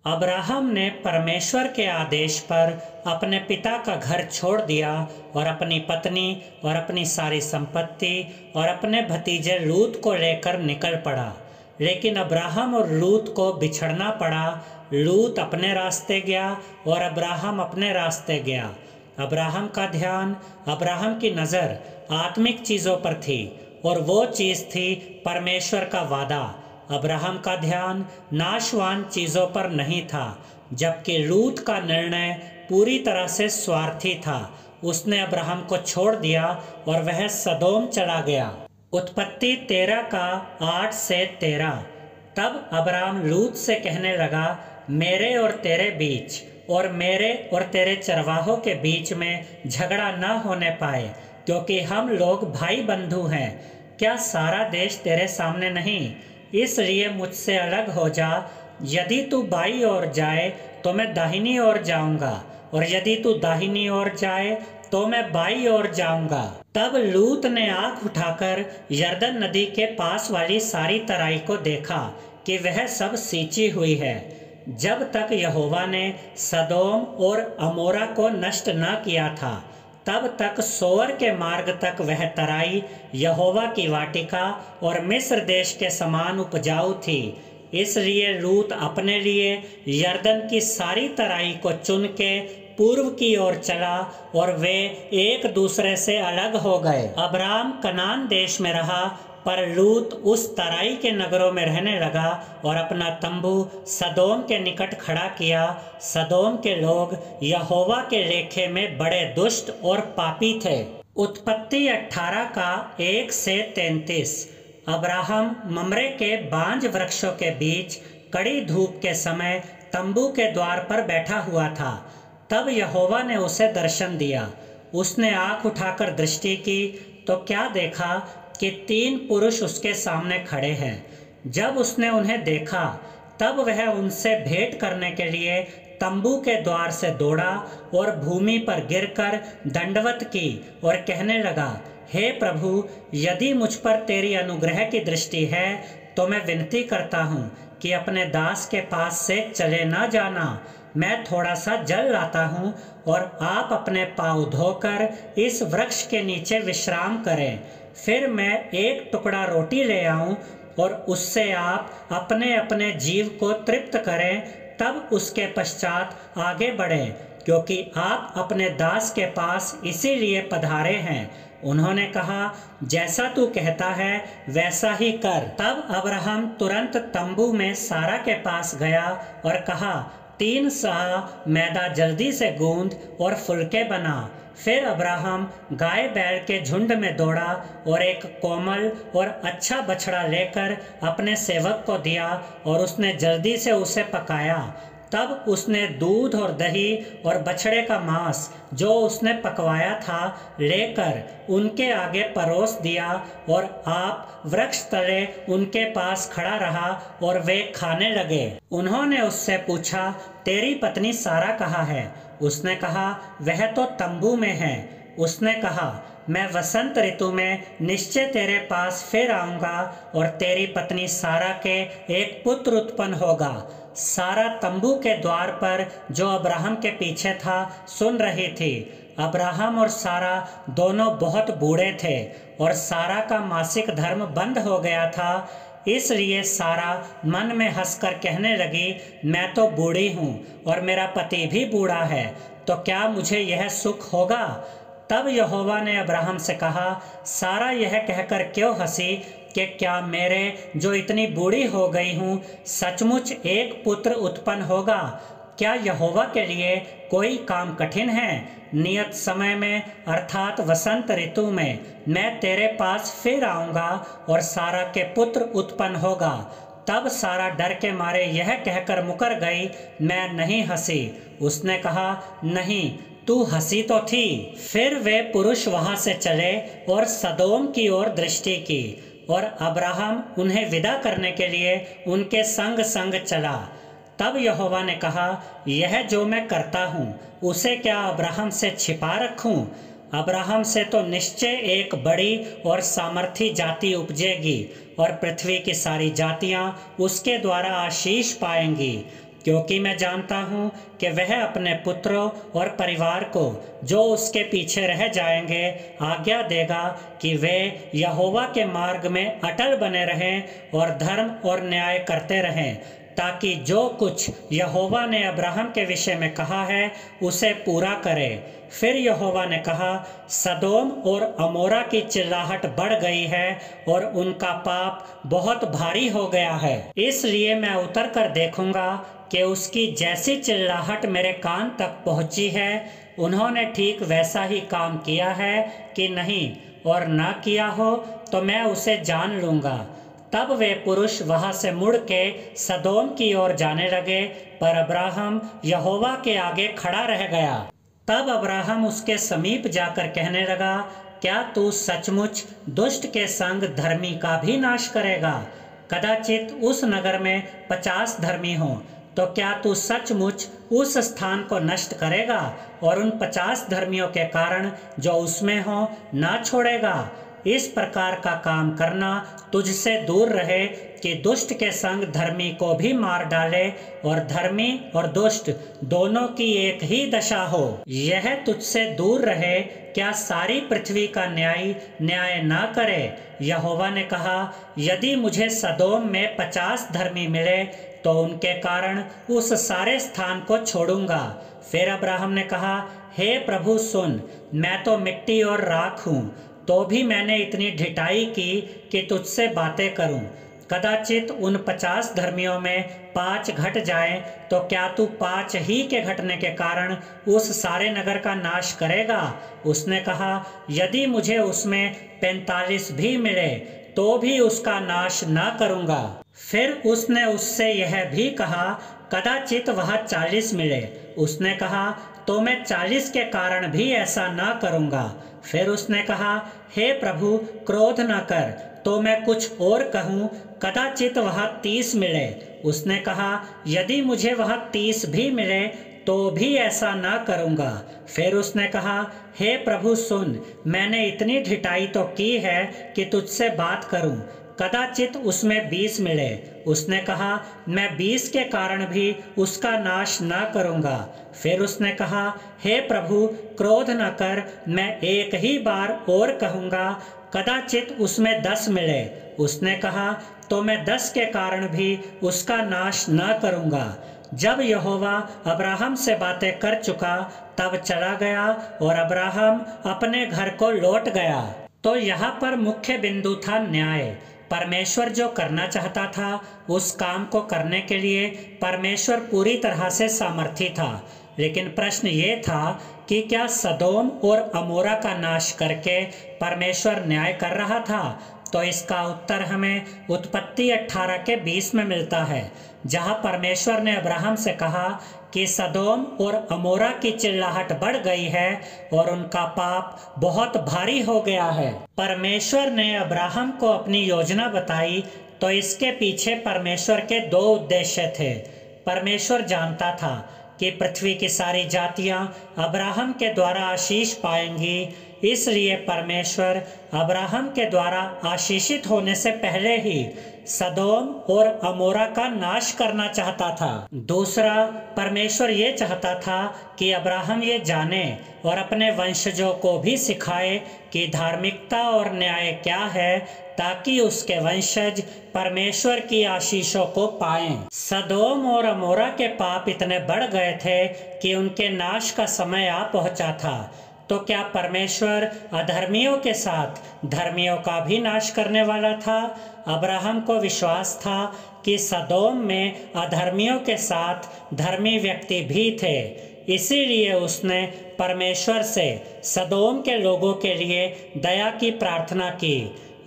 Abraham ने परमेश्वर के आदेश पर अपने पिता का घर छोड़ दिया और अपनी पत्नी और अपनी सारी संपत्ति और अपने भतीजे लूत को लेकर निकल पड़ा। लेकिन अब्राहम और लूत को बिछड़ना पड़ा। लूत अपने रास्ते गया और अब्राहम अपने रास्ते गया। अब्राहम का ध्यान, अब्राहम की नज़र आत्मिक चीज़ों पर थी और वो चीज़ थी परमेश्वर का वादा। अब्राहम का ध्यान नाशवान चीज़ों पर नहीं था, जबकि लूत का निर्णय पूरी तरह से स्वार्थी था। उसने अब्राहम को छोड़ दिया और वह सदोम चला गया। उत्पत्ति 13 का 8 से 13। तब अब्राम लूत से कहने लगा, मेरे और तेरे बीच और मेरे और तेरे चरवाहों के बीच में झगड़ा न होने पाए, क्योंकि हम लोग भाई बंधु हैं। क्या सारा देश तेरे सामने नहीं? इसलिए मुझसे अलग हो जा। यदि तू बाईं ओर जाए तो मैं दाहिनी ओर जाऊंगा, और यदि तू दाहिनी ओर जाए तो मैं बाईं ओर जाऊंगा। तब लूत ने आंख उठाकर यरदन नदी के पास वाली सारी तराई को देखा कि वह सब सींची हुई है। जब तक यहोवा ने सदोम और अमोरा को नष्ट न किया था, तब तक सोअर के मार्ग तक वह तराई यहोवा की वाटिका और मिस्र देश के समान उपजाऊ थी। इसलिए लूत अपने लिए यरदन की सारी तराई को चुन के पूर्व की ओर चला और वे एक दूसरे से अलग हो गए। अब्राम कनान देश में रहा, पर लूत उस तराई के नगरों में रहने लगा और अपना तंबू सदोम के निकट खड़ा किया। सदोम के लोग यहोवा के लेखे में बड़े दुष्ट और पापी थे। उत्पत्ति 18 का 1 से 33। अब्राहम ममरे के बांज वृक्षों के बीच कड़ी धूप के समय तंबू के द्वार पर बैठा हुआ था। तब यहोवा ने उसे दर्शन दिया। उसने आंख उठाकर दृष्टि की तो क्या देखा कि 3 पुरुष उसके सामने खड़े हैं। जब उसने उन्हें देखा, तब वह उनसे भेंट करने के लिए तंबू के द्वार से दौड़ा और भूमि पर गिरकर दंडवत की और कहने लगा, हे प्रभु, यदि मुझ पर तेरी अनुग्रह की दृष्टि है तो मैं विनती करता हूँ कि अपने दास के पास से चले ना जाना। मैं थोड़ा सा जल लाता हूँ और आप अपने पाँव धोकर इस वृक्ष के नीचे विश्राम करें। फिर मैं एक टुकड़ा रोटी ले आऊं और उससे आप अपने अपने जीव को तृप्त करें, तब उसके पश्चात आगे बढ़ें, क्योंकि आप अपने दास के पास इसीलिए पधारे हैं। उन्होंने कहा, जैसा तू कहता है वैसा ही कर। तब अब्राहम तुरंत तंबू में सारा के पास गया और कहा, 3 सहा मैदा जल्दी से गूंद और फुलके बना। फिर अब्राहम गाय बैल के झुंड में दौड़ा और एक कोमल और अच्छा बछड़ा लेकर अपने सेवक को दिया और उसने जल्दी से उसे पकाया। तब उसने दूध और दही और बछड़े का मांस जो उसने पकवाया था लेकर उनके आगे परोस दिया, और आप वृक्ष तले उनके पास खड़ा रहा और वे खाने लगे। उन्होंने उससे पूछा, तेरी पत्नी सारा कहाँ है? उसने कहा, वह तो तंबू में है। उसने कहा, मैं वसंत ऋतु में निश्चय तेरे पास फिर आऊँगा और तेरी पत्नी सारा के एक पुत्र उत्पन्न होगा। सारा तंबू के द्वार पर जो अब्राहम के पीछे था सुन रही थी। अब्राहम और सारा दोनों बहुत बूढ़े थे और सारा का मासिक धर्म बंद हो गया था। इसलिए सारा मन में हंसकर कहने लगी, मैं तो बूढ़ी हूँ और मेरा पति भी बूढ़ा है, तो क्या मुझे यह सुख होगा? तब यहोवा ने अब्राहम से कहा, सारा यह कहकर क्यों हंसी कि क्या मेरे जो इतनी बूढ़ी हो गई हूँ सचमुच एक पुत्र उत्पन्न होगा? क्या यहोवा के लिए कोई काम कठिन है? नियत समय में अर्थात वसंत ऋतु में मैं तेरे पास फिर आऊँगा और सारा के पुत्र उत्पन्न होगा। तब सारा डर के मारे यह कहकर मुकर गई, मैं नहीं हंसी। उसने कहा, नहीं, तू हंसी तो थी। फिर वे पुरुष वहां से चले और सदोम की ओर दृष्टि की, और अब्राहम उन्हें विदा करने के लिए उनके संग संग चला। तब यहोवा ने कहा, यह जो मैं करता हूँ उसे क्या अब्राहम से छिपा रखूँ? अब्राहम से तो निश्चय एक बड़ी और सामर्थी जाति उपजेगी और पृथ्वी की सारी जातियां उसके द्वारा आशीष पाएंगी। क्योंकि मैं जानता हूँ कि वह अपने पुत्रों और परिवार को जो उसके पीछे रह जाएंगे आज्ञा देगा कि वे यहोवा के मार्ग में अटल बने रहें और धर्म और न्याय करते रहें, ताकि जो कुछ यहोवा ने अब्राहम के विषय में कहा है उसे पूरा करे। फिर यहोवा ने कहा, सदोम और अमोरा की चिल्लाहट बढ़ गई है और उनका पाप बहुत भारी हो गया है, इसलिए मैं उतर कर देखूंगा कि उसकी जैसी चिल्लाहट मेरे कान तक पहुंची है, उन्होंने ठीक वैसा ही काम किया है कि नहीं, और ना किया हो तो मैं उसे जान लूंगा। तब वे पुरुष वहां से मुड़ के सदोम की ओर जाने लगे, पर अब्राहम यहोवा के आगे खड़ा रह गया। तब अब्राहम उसके समीप जाकर कहने लगा, क्या तू सचमुच दुष्ट के संग धर्मी का भी नाश करेगा? कदाचित उस नगर में 50 धर्मी हों, तो क्या तू सचमुच उस स्थान को नष्ट करेगा और उन 50 धर्मियों के कारण जो उसमें हों ना छोड़ेगा? इस प्रकार का काम करना तुझसे दूर रहे कि दुष्ट के संग धर्मी को भी मार डाले और धर्मी और दुष्ट दोनों की एक ही दशा हो। यह तुझसे दूर रहे, क्या सारी पृथ्वी का न्याय ना करे? यहोवा ने कहा, यदि मुझे सदोम में 50 धर्मी मिले तो उनके कारण उस सारे स्थान को छोड़ूंगा। फिर अब्राहम ने कहा, हे प्रभु सुन, मैं तो मिट्टी और राख हूँ, तो भी मैंने इतनी ढिठाई की कि तुझसे बातें करूं। कदाचित उन 50 धर्मियों में 5 घट जाएं, तो क्या तू 5 ही के घटने के कारण उस सारे नगर का नाश करेगा? उसने कहा, यदि मुझे उसमें 45 भी मिले तो भी उसका नाश ना करूंगा। फिर उसने उससे यह भी कहा, कदाचित वह 40 मिले। उसने कहा, तो मैं 40 के कारण भी ऐसा ना करूंगा। फिर उसने कहा, हे प्रभु क्रोध न कर, तो मैं कुछ और कहूँ, कदाचित वह 30 मिले। उसने कहा, यदि मुझे वह 30 भी मिले तो भी ऐसा ना करूँगा। फिर उसने कहा, हे प्रभु सुन, मैंने इतनी ढिठाई तो की है कि तुझसे बात करूँ, कदाचित उसमें 20 मिले। उसने कहा, मैं 20 के कारण भी उसका नाश ना करूँगा। फिर उसने कहा, हे प्रभु क्रोध न कर, मैं एक ही बार और कहूँगा, कदाचित उसमें 10 मिले। उसने कहा, तो मैं 10 के कारण भी उसका नाश ना करूँगा। जब यहोवा अब्राहम से बातें कर चुका तब चला गया और अब्राहम अपने घर को लौट गया। तो यहाँ पर मुख्य बिंदु था न्याय। परमेश्वर जो करना चाहता था उस काम को करने के लिए परमेश्वर पूरी तरह से सामर्थी था, लेकिन प्रश्न ये था कि क्या सदोम और अमोरा का नाश करके परमेश्वर न्याय कर रहा था? तो इसका उत्तर हमें उत्पत्ति 18 के 20 में मिलता है, जहां परमेश्वर ने अब्राहम से कहा कि सदोम और अमोरा की चिल्लाहट बढ़ गई है और उनका पाप बहुत भारी हो गया है। परमेश्वर ने अब्राहम को अपनी योजना बताई तो इसके पीछे परमेश्वर के 2 उद्देश्य थे। परमेश्वर जानता था कि पृथ्वी की सारी जातियां अब्राहम के द्वारा आशीष पाएंगी, इसलिए परमेश्वर अब्राहम के द्वारा आशीषित होने से पहले ही सदोम और अमोरा का नाश करना चाहता था। दूसरा, परमेश्वर ये चाहता था कि अब्राहम ये जाने और अपने वंशजों को भी सिखाए कि धार्मिकता और न्याय क्या है, ताकि उसके वंशज परमेश्वर की आशीषों को पाएं। सदोम और अमोरा के पाप इतने बढ़ गए थे कि उनके नाश का समय आ पहुंचा था। तो क्या परमेश्वर अधर्मियों के साथ धर्मियों का भी नाश करने वाला था? अब्राहम को विश्वास था कि सदोम में अधर्मियों के साथ धर्मी व्यक्ति भी थे, इसीलिए उसने परमेश्वर से सदोम के लोगों के लिए दया की प्रार्थना की।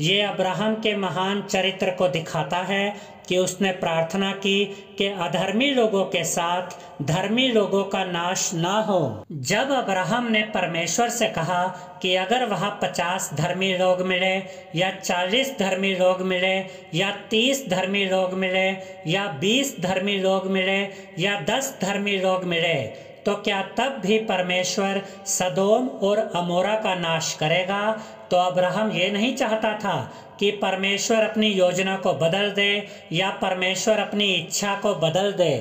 ये अब्राहम के महान चरित्र को दिखाता है कि उसने प्रार्थना की कि अधर्मी लोगों के साथ धर्मी लोगों का नाश ना हो। जब अब्राहम ने परमेश्वर से कहा कि अगर वह 50 धर्मी लोग मिले या 40 धर्मी लोग मिले या 30 धर्मी लोग मिले या 20 धर्मी लोग मिले या 10 धर्मी लोग मिले, तो क्या तब भी परमेश्वर सदोम और अमोरा का नाश करेगा? तो अब्राहम ये नहीं चाहता था कि परमेश्वर अपनी योजना को बदल दे या परमेश्वर अपनी इच्छा को बदल दे।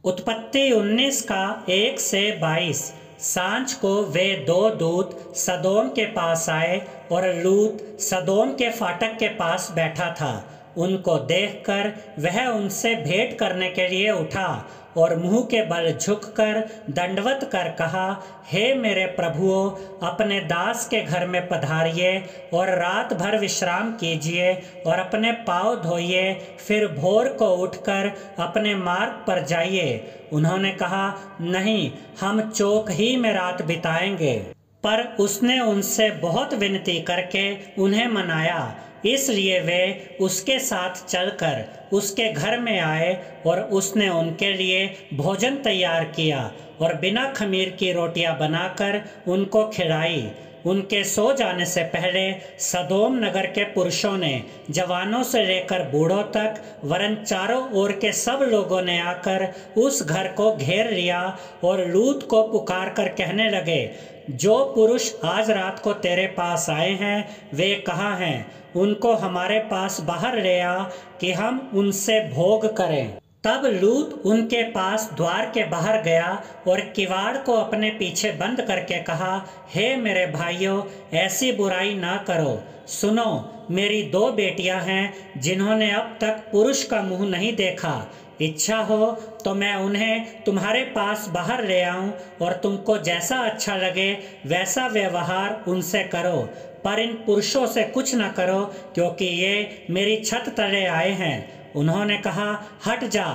उत्पत्ति 19 का 1 से 22। सांझ को वे दो दूत सदोम के पास आए और लूत सदोम के फाटक के पास बैठा था। उनको देखकर वह उनसे भेंट करने के लिए उठा और मुंह के बल झुककर दंडवत कर कहा, हे मेरे प्रभुओं, अपने दास के घर में पधारिए और रात भर विश्राम कीजिए और अपने पाँव धोइए, फिर भोर को उठकर अपने मार्ग पर जाइए। उन्होंने कहा, नहीं, हम चौक ही में रात बिताएंगे। पर उसने उनसे बहुत विनती करके उन्हें मनाया, इसलिए वे उसके साथ चलकर उसके घर में आए और उसने उनके लिए भोजन तैयार किया और बिना खमीर की रोटियां बनाकर उनको खिलाई। उनके सो जाने से पहले सदोम नगर के पुरुषों ने, जवानों से लेकर बूढ़ों तक, वरन चारों ओर के सब लोगों ने आकर उस घर को घेर लिया और लूत को पुकार कर कहने लगे, जो पुरुष आज रात को तेरे पास आए हैं वे कहाँ हैं? उनको हमारे पास बाहर ले आ कि हम उनसे भोग करें। तब लूत उनके पास द्वार के बाहर गया और किवाड़ को अपने पीछे बंद करके कहा, हे मेरे भाइयों, ऐसी बुराई ना करो। सुनो, मेरी 2 बेटियां हैं जिन्होंने अब तक पुरुष का मुंह नहीं देखा। इच्छा हो तो मैं उन्हें तुम्हारे पास बाहर ले आऊं और तुमको जैसा अच्छा लगे वैसा व्यवहार उनसे करो, पर इन पुरुषों से कुछ न करो, क्योंकि ये मेरी छत तले आए हैं। उन्होंने कहा, हट जा।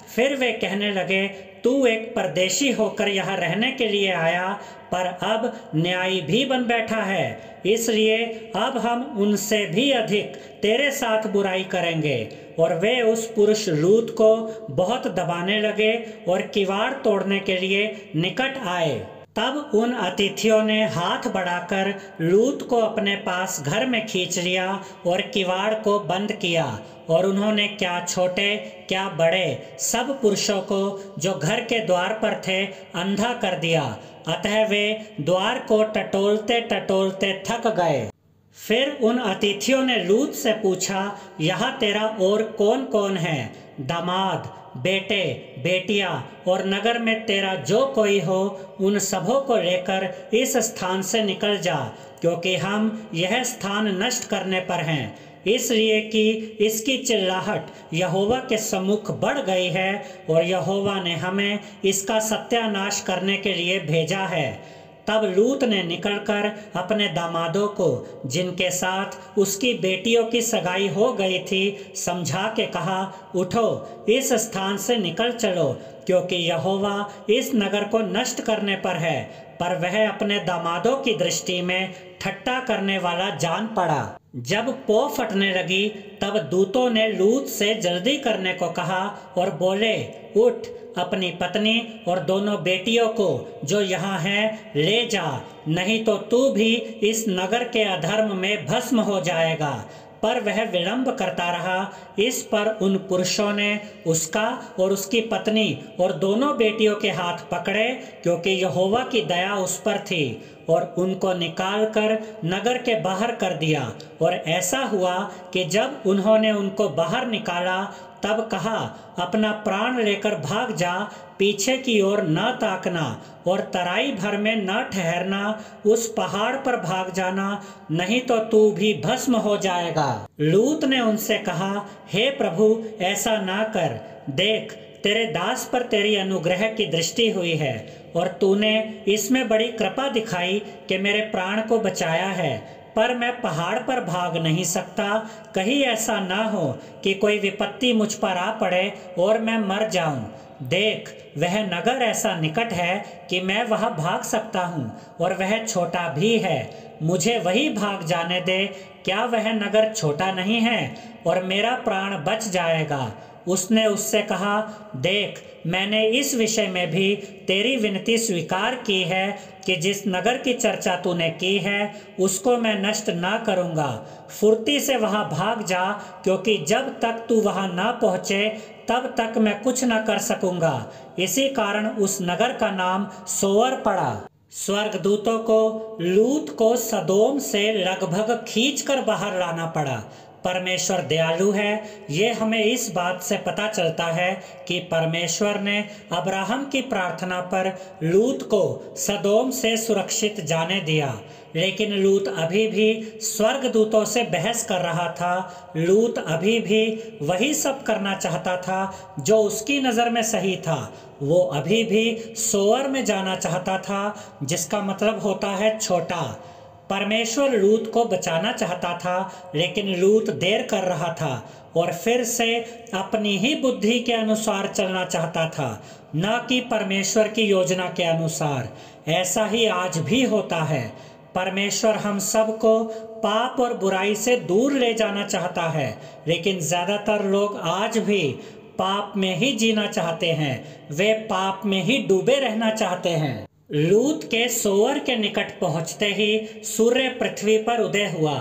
फिर वे कहने लगे, तू एक परदेशी होकर यहाँ रहने के लिए आया, पर अब न्यायी भी बन बैठा है, इसलिए अब हम उनसे भी अधिक तेरे साथ बुराई करेंगे। और वे उस पुरुष लूत को बहुत दबाने लगे और किवाड़ तोड़ने के लिए निकट आए। तब उन अतिथियों ने हाथ बढ़ाकर लूत को अपने पास घर में खींच लिया और किवाड़ को बंद किया, और उन्होंने क्या छोटे क्या बड़े सब पुरुषों को जो घर के द्वार पर थे अंधा कर दिया। अतः वे द्वार को टटोलते टटोलते थक गए। फिर उन अतिथियों ने लूत से पूछा, यहाँ तेरा और कौन कौन है? दामाद, बेटे, बेटियां और नगर में तेरा जो कोई हो, उन सबों को लेकर इस स्थान से निकल जा, क्योंकि हम यह स्थान नष्ट करने पर हैं, इसलिए कि इसकी चिल्लाहट यहोवा के सम्मुख बढ़ गई है और यहोवा ने हमें इसका सत्यानाश करने के लिए भेजा है। तब लूत ने निकलकर अपने दामादों को, जिनके साथ उसकी बेटियों की सगाई हो गई थी, समझा के कहा, उठो, इस स्थान से निकल चलो, क्योंकि यहोवा इस नगर को नष्ट करने पर है। पर वह अपने दामादों की दृष्टि में ठट्टा करने वाला जान पड़ा। जब पौ फटने लगी तब दूतों ने लूत से जल्दी करने को कहा और बोले, उठ, अपनी पत्नी और दोनों बेटियों को जो यहाँ हैं ले जा, नहीं तो तू भी इस नगर के अधर्म में भस्म हो जाएगा। पर वह विलंब करता रहा। इस पर उन पुरुषों ने उसका और उसकी पत्नी और दोनों बेटियों के हाथ पकड़े, क्योंकि यहोवा की दया उस पर थी, और उनको निकालकर नगर के बाहर कर दिया। और ऐसा हुआ कि जब उन्होंने उनको बाहर निकाला तब कहा, अपना प्राण लेकर भाग जा, पीछे की ओर न ताकना और तराई भर में न ठहरना, उस पहाड़ पर भाग जाना, नहीं तो तू भी भस्म हो जाएगा। लूत ने उनसे कहा, हे प्रभु, ऐसा ना कर, देख, तेरे दास पर तेरी अनुग्रह की दृष्टि हुई है और तूने इसमें बड़ी कृपा दिखाई कि मेरे प्राण को बचाया है। पर मैं पहाड़ पर भाग नहीं सकता, कहीं ऐसा ना हो कि कोई विपत्ति मुझ पर आ पड़े और मैं मर जाऊं। देख, वह नगर ऐसा निकट है कि मैं वहां भाग सकता हूं, और वह छोटा भी है, मुझे वही भाग जाने दे। क्या वह नगर छोटा नहीं है और मेरा प्राण बच जाएगा? उसने उससे कहा, देख, मैंने इस विषय में भी तेरी विनती स्वीकार की है कि जिस नगर की चर्चा तूने की है उसको मैं नष्ट ना करूँगा। फुर्ती से वहाँ भाग जा, क्योंकि जब तक तू वहाँ ना पहुँचे तब तक मैं कुछ न कर सकूँगा। इसी कारण उस नगर का नाम सोअर पड़ा। स्वर्गदूतों को लूत को सदोम से लगभग खींचकर बाहर लाना पड़ा, परमेश्वर दयालु है, ये हमें इस बात से पता चलता है कि परमेश्वर ने अब्राहम की प्रार्थना पर लूत को सदोम से सुरक्षित जाने दिया। लेकिन लूत अभी भी स्वर्गदूतों से बहस कर रहा था। लूत अभी भी वही सब करना चाहता था जो उसकी नज़र में सही था। वो अभी भी सोअर में जाना चाहता था, जिसका मतलब होता है छोटा। परमेश्वर लूत को बचाना चाहता था, लेकिन लूत देर कर रहा था और फिर से अपनी ही बुद्धि के अनुसार चलना चाहता था, न कि परमेश्वर की योजना के अनुसार। ऐसा ही आज भी होता है। परमेश्वर हम सबको पाप और बुराई से दूर ले जाना चाहता है, लेकिन ज़्यादातर लोग आज भी पाप में ही जीना चाहते हैं। वे पाप में ही डूबे रहना चाहते हैं। लूत के सोअर के निकट पहुंचते ही सूर्य पृथ्वी पर उदय हुआ।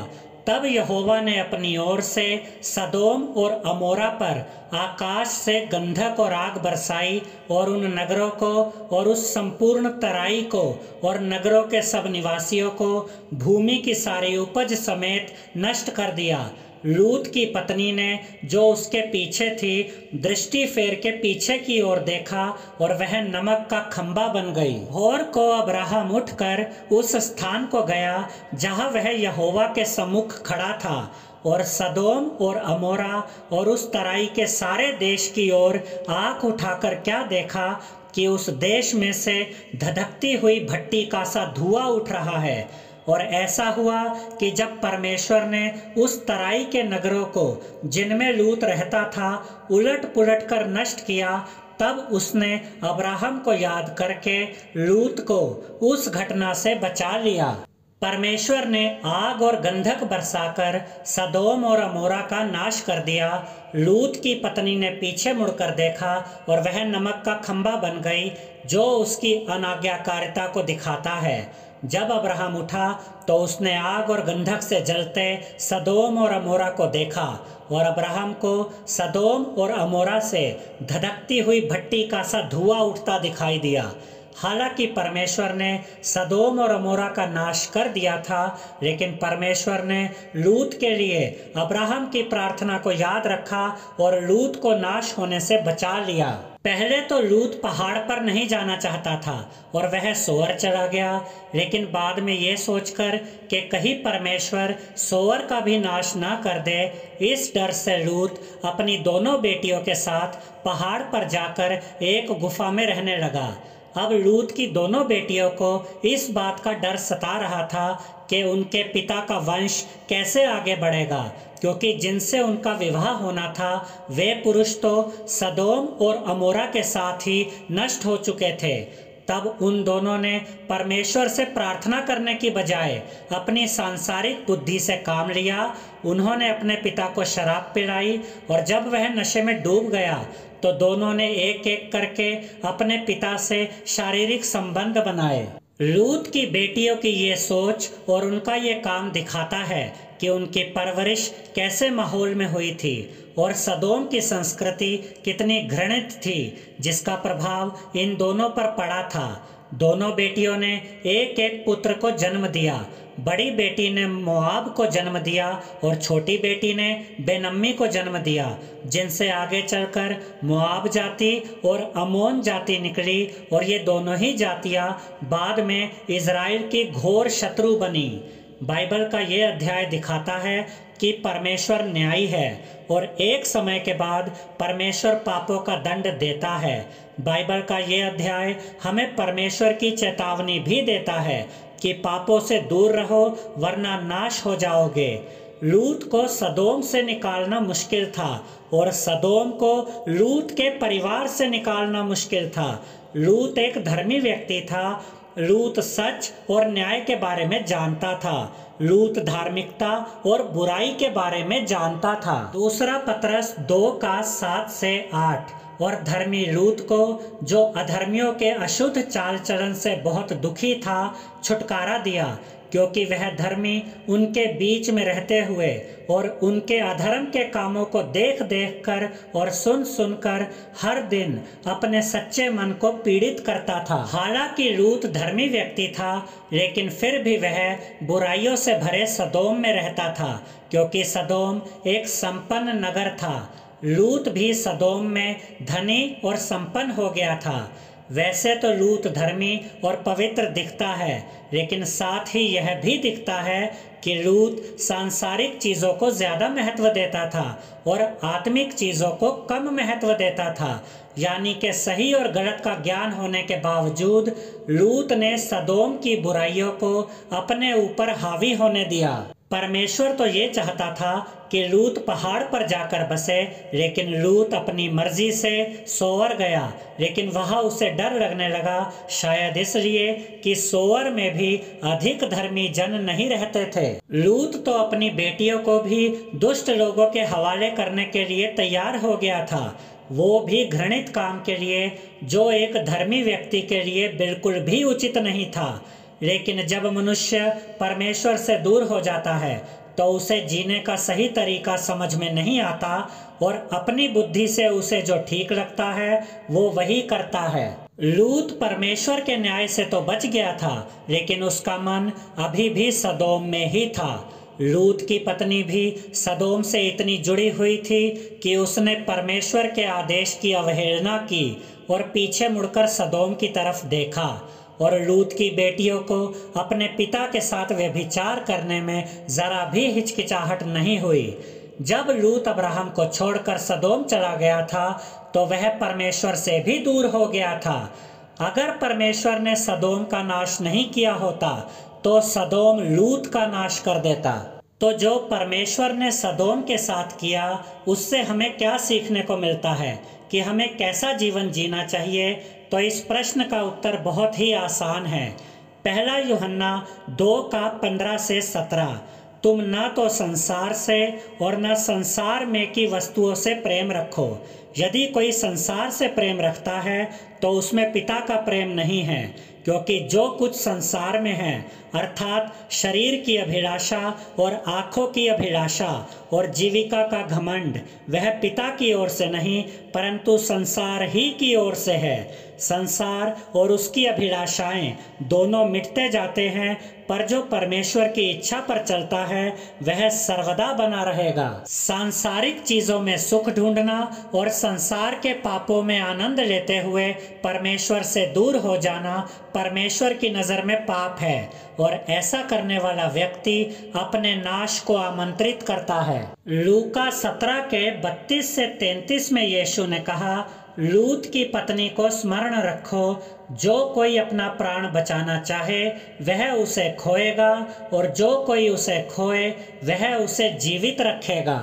तब यहोवा ने अपनी ओर से सदोम और अमोरा पर आकाश से गंधक और आग बरसाई और उन नगरों को और उस संपूर्ण तराई को और नगरों के सब निवासियों को भूमि की सारी उपज समेत नष्ट कर दिया। लूत की पत्नी ने, जो उसके पीछे थी, दृष्टि फेर के पीछे की ओर देखा और वह नमक का खंबा बन गई। भोर को अब्राहम उठकर उस स्थान को गया जहाँ वह यहोवा के सम्मुख खड़ा था और सदोम और अमोरा और उस तराई के सारे देश की ओर आँख उठाकर क्या देखा कि उस देश में से धधकती हुई भट्टी का सा धुआं उठ रहा है। और ऐसा हुआ कि जब परमेश्वर ने उस तराई के नगरों को, जिनमें लूत रहता था, उलट पुलट कर नष्ट किया, तब उसने अब्राहम को याद करके लूत को उस घटना से बचा लिया। परमेश्वर ने आग और गंधक बरसाकर सदोम और अमोरा का नाश कर दिया। लूत की पत्नी ने पीछे मुड़कर देखा और वह नमक का खंबा बन गई, जो उसकी अनाज्ञाकारिता को दिखाता है। जब अब्राहम उठा तो उसने आग और गंधक से जलते सदोम और अमोरा को देखा और अब्राहम को सदोम और अमोरा से धधकती हुई भट्टी का सा धुआं उठता दिखाई दिया। हालांकि परमेश्वर ने सदोम और अमोरा का नाश कर दिया था, लेकिन परमेश्वर ने लूत के लिए अब्राहम की प्रार्थना को याद रखा और लूत को नाश होने से बचा लिया। पहले तो लूत पहाड़ पर नहीं जाना चाहता था और वह सोअर चला गया, लेकिन बाद में ये सोचकर कि कहीं परमेश्वर सोअर का भी नाश ना कर दे, इस डर से लूत अपनी दोनों बेटियों के साथ पहाड़ पर जाकर एक गुफा में रहने लगा। अब लूत की दोनों बेटियों को इस बात का डर सता रहा था कि उनके पिता का वंश कैसे आगे बढ़ेगा, क्योंकि जिनसे उनका विवाह होना था वे पुरुष तो सदोम और अमोरा के साथ ही नष्ट हो चुके थे। तब उन दोनों ने परमेश्वर से प्रार्थना करने की बजाय अपनी सांसारिक बुद्धि से काम लिया। उन्होंने अपने पिता को शराब पिलाई और जब वह नशे में डूब गया तो दोनों ने एक एक करके अपने पिता से शारीरिक संबंध बनाए। लूत की बेटियों की ये सोच और उनका ये काम दिखाता है कि उनकी परवरिश कैसे माहौल में हुई थी और सदोम की संस्कृति कितनी घृणित थी, जिसका प्रभाव इन दोनों पर पड़ा था। दोनों बेटियों ने एक एक पुत्र को जन्म दिया। बड़ी बेटी ने मोआब को जन्म दिया और छोटी बेटी ने बेनम्मी को जन्म दिया, जिनसे आगे चलकर मोआब जाति और अमोन जाति निकली और ये दोनों ही जातियां बाद में इज़राइल की घोर शत्रु बनी। बाइबल का ये अध्याय दिखाता है कि परमेश्वर न्यायी है और एक समय के बाद परमेश्वर पापों का दंड देता है। बाइबल का ये अध्याय हमें परमेश्वर की चेतावनी भी देता है कि पापों से दूर रहो वरना नाश हो जाओगे। लूत को सदोम से निकालना मुश्किल था और सदोम को लूत के परिवार से निकालना मुश्किल था। लूत एक धर्मी व्यक्ति था। लूत सच और न्याय के बारे में जानता था। लूत धार्मिकता और बुराई के बारे में जानता था। दूसरा पतरस 2:7-8। और धर्मी लूत को, जो अधर्मियों के अशुद्ध चाल चलन से बहुत दुखी था, छुटकारा दिया, क्योंकि वह धर्मी उनके बीच में रहते हुए और उनके अधर्म के कामों को देख देख कर और सुन सुनकर हर दिन अपने सच्चे मन को पीड़ित करता था। हालांकि लूत धर्मी व्यक्ति था, लेकिन फिर भी वह बुराइयों से भरे सदोम में रहता था, क्योंकि सदोम एक संपन्न नगर था। लूत भी सदोम में धनी और संपन्न हो गया था। वैसे तो लूत धर्मी और पवित्र दिखता है, लेकिन साथ ही यह भी दिखता है कि लूत सांसारिक चीज़ों को ज़्यादा महत्व देता था और आत्मिक चीज़ों को कम महत्व देता था। यानी कि सही और गलत का ज्ञान होने के बावजूद लूत ने सदोम की बुराइयों को अपने ऊपर हावी होने दिया। परमेश्वर तो ये चाहता था कि लूत पहाड़ पर जाकर बसे, लेकिन लूत अपनी मर्जी से सोअर गया। लेकिन वहाँ उसे डर लगने लगा, शायद इसलिए कि सोअर में भी अधिक धर्मी जन नहीं रहते थे। लूत तो अपनी बेटियों को भी दुष्ट लोगों के हवाले करने के लिए तैयार हो गया था, वो भी घृणित काम के लिए, जो एक धर्मी व्यक्ति के लिए बिल्कुल भी उचित नहीं था। लेकिन जब मनुष्य परमेश्वर से दूर हो जाता है तो उसे जीने का सही तरीका समझ में नहीं आता और अपनी बुद्धि से उसे जो ठीक लगता है वो वही करता है। लूत परमेश्वर के न्याय से तो बच गया था, लेकिन उसका मन अभी भी सदोम में ही था। लूत की पत्नी भी सदोम से इतनी जुड़ी हुई थी कि उसने परमेश्वर के आदेश की अवहेलना की और पीछे मुड़कर सदोम की तरफ देखा। और लूत की बेटियों को अपने पिता के साथ व्यभिचार करने में जरा भी हिचकिचाहट नहीं हुई। जब लूत अब्राहम को छोड़कर सदोम चला गया था तो वह परमेश्वर से भी दूर हो गया था। अगर परमेश्वर ने सदोम का नाश नहीं किया होता तो सदोम लूत का नाश कर देता। तो जो परमेश्वर ने सदोम के साथ किया उससे हमें क्या सीखने को मिलता है कि हमें कैसा जीवन जीना चाहिए? तो इस प्रश्न का उत्तर बहुत ही आसान है। पहला यूहन्ना 2:15 से 17, तुम न तो संसार से और न संसार में की वस्तुओं से प्रेम रखो। यदि कोई संसार से प्रेम रखता है तो उसमें पिता का प्रेम नहीं है, क्योंकि जो कुछ संसार में है अर्थात शरीर की अभिलाषा और आँखों की अभिलाषा और जीविका का घमंड, वह पिता की ओर से नहीं परंतु संसार ही की ओर से है। संसार और उसकी अभिलाषाएं दोनों मिटते जाते हैं, पर जो परमेश्वर की इच्छा पर चलता है वह सर्वदा बना रहेगा। सांसारिक चीजों में सुख ढूंढना और संसार के पापों में आनंद लेते हुए परमेश्वर से दूर हो जाना परमेश्वर की नजर में पाप है, और ऐसा करने वाला व्यक्ति अपने नाश को आमंत्रित करता है। लूका 17 के 32 से 33 में यीशु ने कहा, लूत की पत्नी को स्मरण रखो, जो कोई अपना प्राण बचाना चाहे वह उसे खोएगा, और जो कोई उसे खोए वह उसे जीवित रखेगा।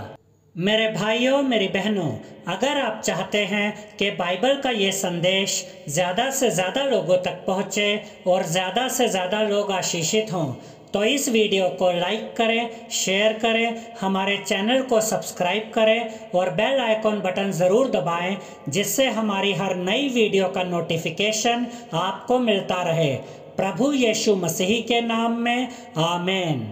मेरे भाइयों, मेरी बहनों, अगर आप चाहते हैं कि बाइबल का ये संदेश ज़्यादा से ज़्यादा लोगों तक पहुँचे और ज़्यादा से ज़्यादा लोग आशीषित हों, तो इस वीडियो को लाइक करें, शेयर करें, हमारे चैनल को सब्सक्राइब करें और बेल आइकॉन बटन ज़रूर दबाएं, जिससे हमारी हर नई वीडियो का नोटिफिकेशन आपको मिलता रहे। प्रभु यीशु मसीह के नाम में आमीन।